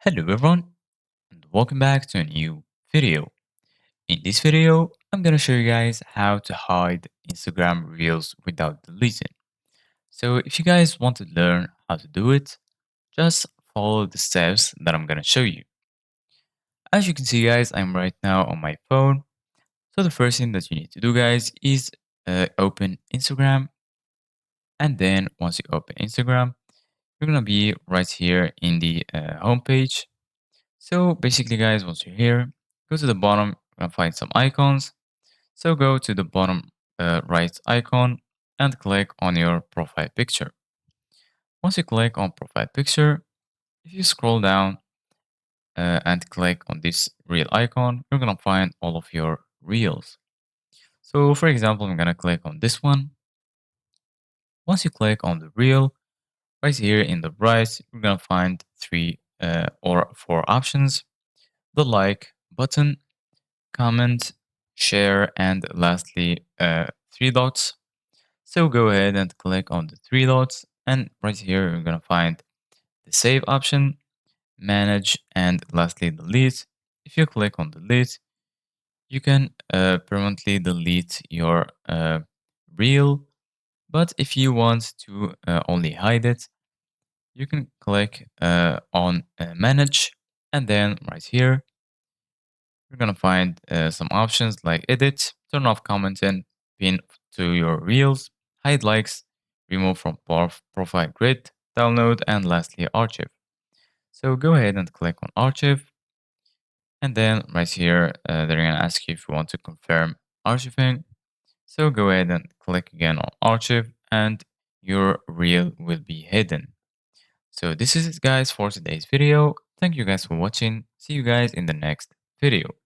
Hello everyone and welcome back to a new video. In this video, I'm gonna show you guys how to hide Instagram Reels without deleting. So if you guys want to learn how to do it, just follow the steps that I'm gonna show you. As you can see guys, I'm right now on my phone. So the first thing that you need to do guys is open Instagram, and then once you open Instagram, you're gonna be right here in the home page. So basically, guys, once you're here, go to the bottom, you're gonna find some icons. So go to the bottom right icon and click on your profile picture. Once you click on profile picture, if you scroll down and click on this reel icon, you're gonna find all of your reels. So for example, I'm gonna click on this one. Once you click on the reel, right here in the right, you're gonna find three or four options: the like button, comment, share, and lastly, three dots. So go ahead and click on the three dots, and right here you're gonna find the save option, manage, and lastly delete. If you click on delete, you can permanently delete your reel. But if you want to only hide it, you can click on manage, and then right here you're gonna find some options like edit, turn off commenting, pin to your reels, hide likes, remove from profile grid, download, and lastly archive. So go ahead and click on archive, and then right here they're gonna ask you if you want to confirm archiving. So go ahead and click again on archive, and your reel will be hidden. So this is it guys for today's video. Thank you guys for watching. See you guys in the next video.